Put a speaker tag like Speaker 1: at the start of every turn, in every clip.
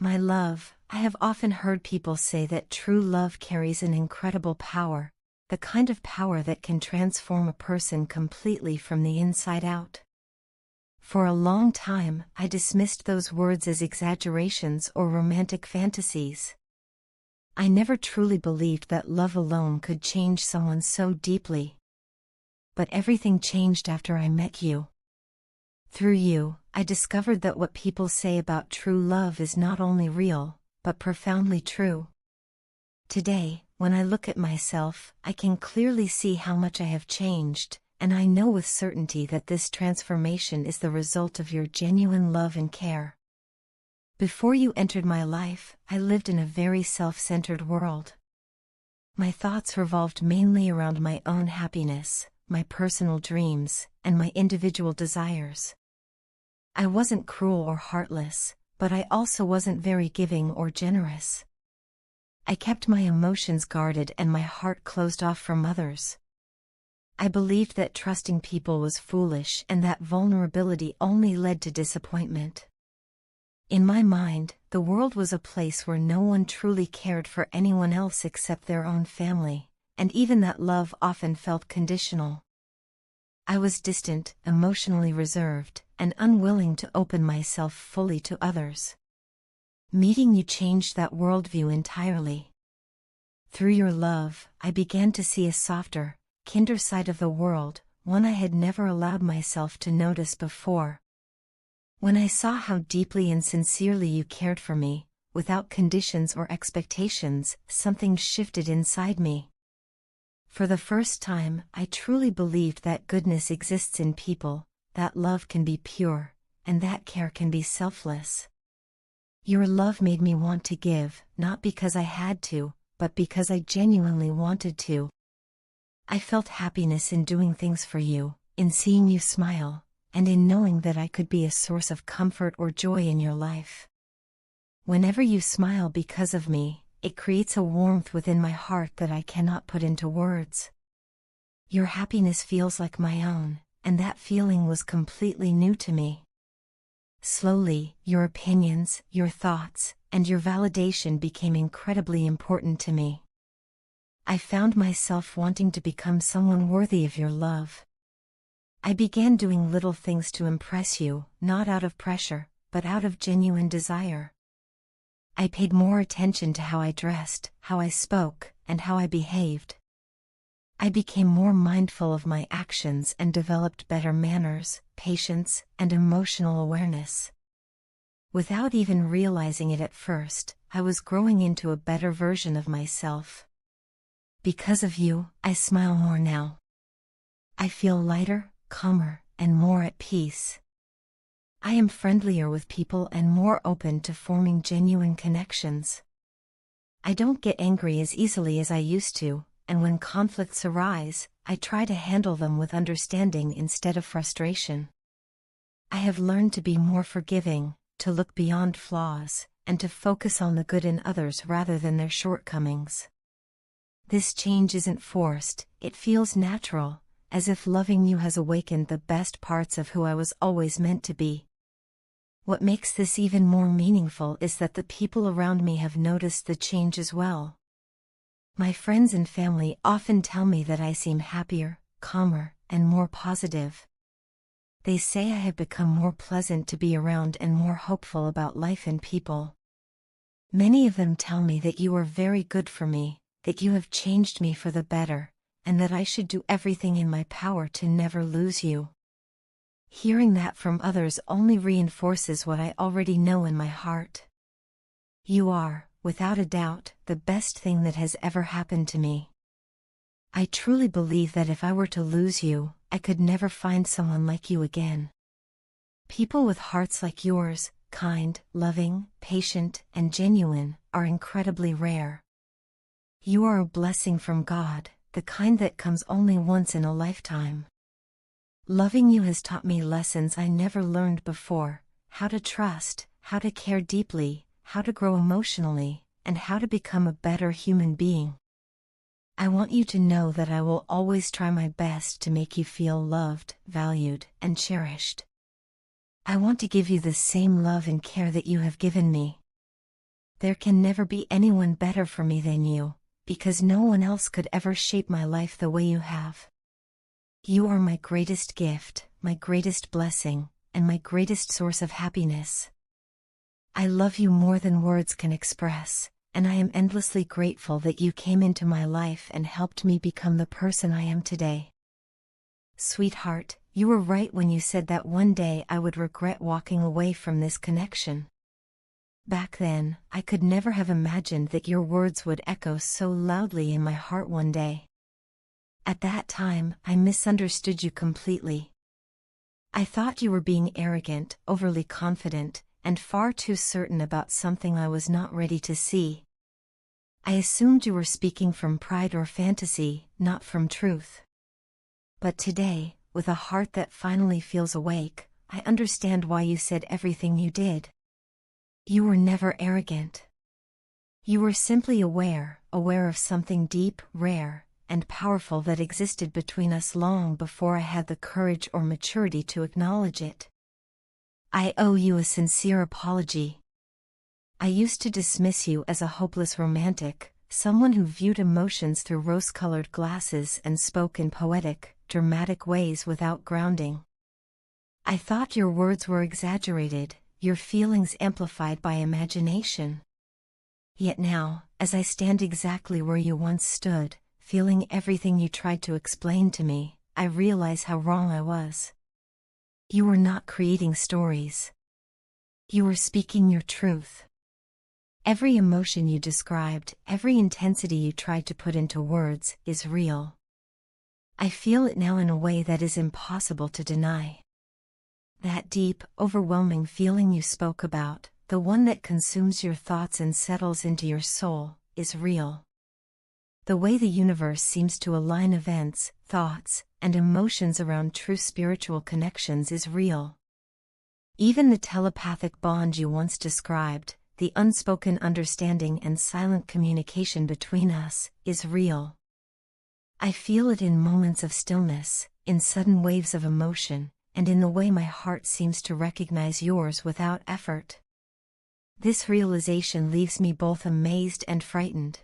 Speaker 1: My love, I have often heard people say that true love carries an incredible power, the kind of power that can transform a person completely from the inside out. For a long time, I dismissed those words as exaggerations or romantic fantasies. I never truly believed that love alone could change someone so deeply. But everything changed after I met you. Through you, I discovered that what people say about true love is not only real, but profoundly true. Today, when I look at myself, I can clearly see how much I have changed, and I know with certainty that this transformation is the result of your genuine love and care. Before you entered my life, I lived in a very self-centered world. My thoughts revolved mainly around my own happiness, my personal dreams, and my individual desires. I wasn't cruel or heartless, but I also wasn't very giving or generous. I kept my emotions guarded and my heart closed off from others. I believed that trusting people was foolish and that vulnerability only led to disappointment. In my mind, the world was a place where no one truly cared for anyone else except their own family, and even that love often felt conditional. I was distant, emotionally reserved, and unwilling to open myself fully to others. Meeting you changed that worldview entirely. Through your love, I began to see a softer, kinder side of the world, one I had never allowed myself to notice before. When I saw how deeply and sincerely you cared for me, without conditions or expectations, something shifted inside me. For the first time, I truly believed that goodness exists in people, that love can be pure, and that care can be selfless. Your love made me want to give, not because I had to, but because I genuinely wanted to. I felt happiness in doing things for you, in seeing you smile, and in knowing that I could be a source of comfort or joy in your life. Whenever you smile because of me, it creates a warmth within my heart that I cannot put into words. Your happiness feels like my own, and that feeling was completely new to me. Slowly, your opinions, your thoughts, and your validation became incredibly important to me. I found myself wanting to become someone worthy of your love. I began doing little things to impress you, not out of pressure, but out of genuine desire. I paid more attention to how I dressed, how I spoke, and how I behaved. I became more mindful of my actions and developed better manners, patience, and emotional awareness. Without even realizing it at first, I was growing into a better version of myself. Because of you, I smile more now. I feel lighter, calmer, and more at peace. I am friendlier with people and more open to forming genuine connections. I don't get angry as easily as I used to, and when conflicts arise, I try to handle them with understanding instead of frustration. I have learned to be more forgiving, to look beyond flaws, and to focus on the good in others rather than their shortcomings. This change isn't forced, it feels natural, as if loving you has awakened the best parts of who I was always meant to be. What makes this even more meaningful is that the people around me have noticed the change as well. My friends and family often tell me that I seem happier, calmer, and more positive. They say I have become more pleasant to be around and more hopeful about life and people. Many of them tell me that you are very good for me, that you have changed me for the better, and that I should do everything in my power to never lose you. Hearing that from others only reinforces what I already know in my heart. You are, without a doubt, the best thing that has ever happened to me. I truly believe that if I were to lose you, I could never find someone like you again. People with hearts like yours, kind, loving, patient, and genuine, are incredibly rare. You are a blessing from God, the kind that comes only once in a lifetime. Loving you has taught me lessons I never learned before: how to trust, how to care deeply, how to grow emotionally, and how to become a better human being. I want you to know that I will always try my best to make you feel loved, valued, and cherished. I want to give you the same love and care that you have given me. there can never be anyone better for me than you, because no one else could ever shape my life the way you have. You are my greatest gift, my greatest blessing, and my greatest source of happiness. I love you more than words can express, and I am endlessly grateful that you came into my life and helped me become the person I am today. Sweetheart, you were right when you said that one day I would regret walking away from this connection. Back then, I could never have imagined that your words would echo so loudly in my heart one day. At that time, I misunderstood you completely. I thought you were being arrogant, overly confident, and far too certain about something I was not ready to see. I assumed you were speaking from pride or fantasy, not from truth. But today, with a heart that finally feels awake, I understand why you said everything you did. You were never arrogant. You were simply aware of something deep, rare, and powerful that existed between us long before I had the courage or maturity to acknowledge it. I owe you a sincere apology. I used to dismiss you as a hopeless romantic, someone who viewed emotions through rose-colored glasses and spoke in poetic, dramatic ways without grounding. I thought your words were exaggerated, your feelings amplified by imagination. Yet now, as I stand exactly where you once stood, feeling everything you tried to explain to me, I realize how wrong I was. You were not creating stories. You were speaking your truth. Every emotion you described, every intensity you tried to put into words, is real. I feel it now in a way that is impossible to deny. That deep, overwhelming feeling you spoke about, the one that consumes your thoughts and settles into your soul, is real. The way the universe seems to align events, thoughts, and emotions around true spiritual connections is real. Even the telepathic bond you once described, the unspoken understanding and silent communication between us, is real. I feel it in moments of stillness, in sudden waves of emotion, and in the way my heart seems to recognize yours without effort. This realization leaves me both amazed and frightened.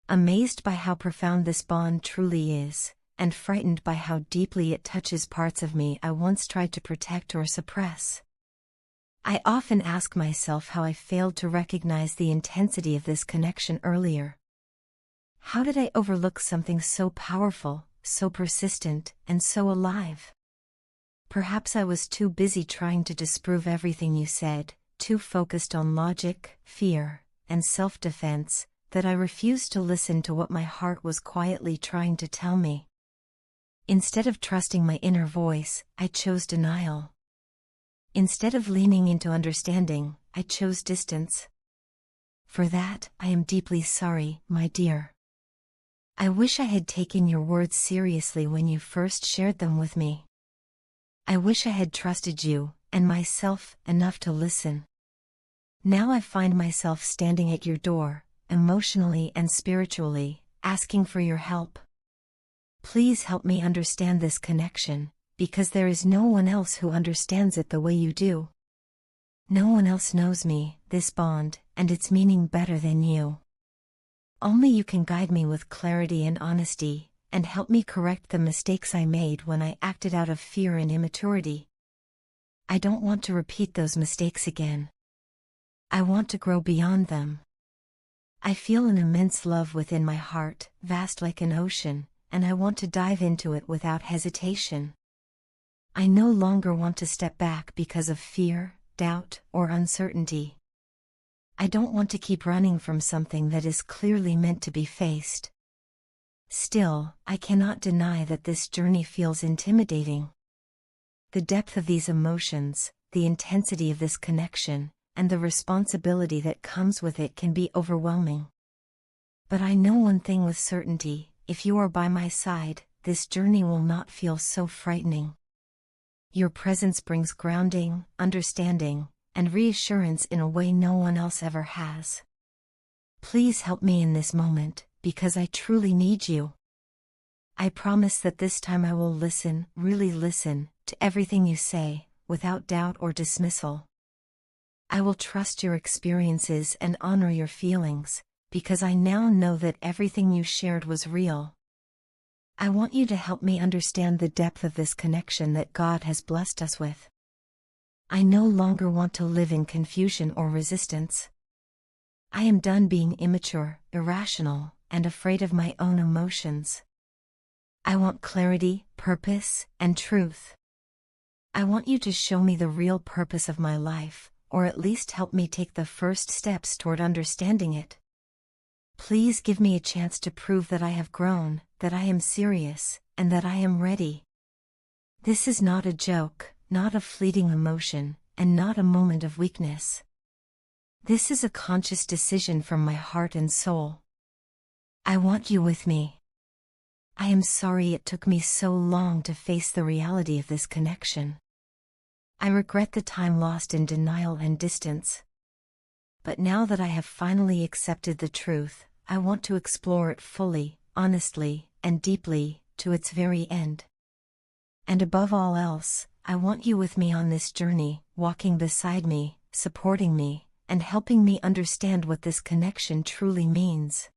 Speaker 1: Amazed by how profound this bond truly is, and frightened by how deeply it touches parts of me I once tried to protect or suppress. I often ask myself how I failed to recognize the intensity of this connection earlier. How did I overlook something so powerful, so persistent, and so alive? Perhaps I was too busy trying to disprove everything you said, too focused on logic, fear, and self-defense, that I refused to listen to what my heart was quietly trying to tell me. Instead of trusting my inner voice, I chose denial. Instead of leaning into understanding, I chose distance. For that, I am deeply sorry, my dear. I wish I had taken your words seriously when you first shared them with me. I wish I had trusted you, and myself, enough to listen. Now I find myself standing at your door, emotionally and spiritually, asking for your help. Please help me understand this connection, because there is no one else who understands it the way you do. No one else knows me, this bond, and its meaning better than you. Only you can guide me with clarity and honesty, and help me correct the mistakes I made when I acted out of fear and immaturity. I don't want to repeat those mistakes again. I want to grow beyond them. I feel an immense love within my heart, vast like an ocean, and I want to dive into it without hesitation. I no longer want to step back because of fear, doubt, or uncertainty. I don't want to keep running from something that is clearly meant to be faced. Still, I cannot deny that this journey feels intimidating. The depth of these emotions, the intensity of this connection, and the responsibility that comes with it can be overwhelming. But I know one thing with certainty: if you are by my side, this journey will not feel so frightening. Your presence brings grounding, understanding, and reassurance in a way no one else ever has. Please help me in this moment, because I truly need you. I promise that this time I will listen, really listen, to everything you say, without doubt or dismissal. I will trust your experiences and honor your feelings, because I now know that everything you shared was real. I want you to help me understand the depth of this connection that God has blessed us with. I no longer want to live in confusion or resistance. I am done being immature, irrational, and afraid of my own emotions. I want clarity, purpose, and truth. I want you to show me the real purpose of my life, or at least help me take the first steps toward understanding it. Please give me a chance to prove that I have grown, that I am serious, and that I am ready. This is not a joke, not a fleeting emotion, and not a moment of weakness. This is a conscious decision from my heart and soul. I want you with me. I am sorry it took me so long to face the reality of this connection. I regret the time lost in denial and distance. But now that I have finally accepted the truth, I want to explore it fully, honestly, and deeply, to its very end. And above all else, I want you with me on this journey, walking beside me, supporting me, and helping me understand what this connection truly means.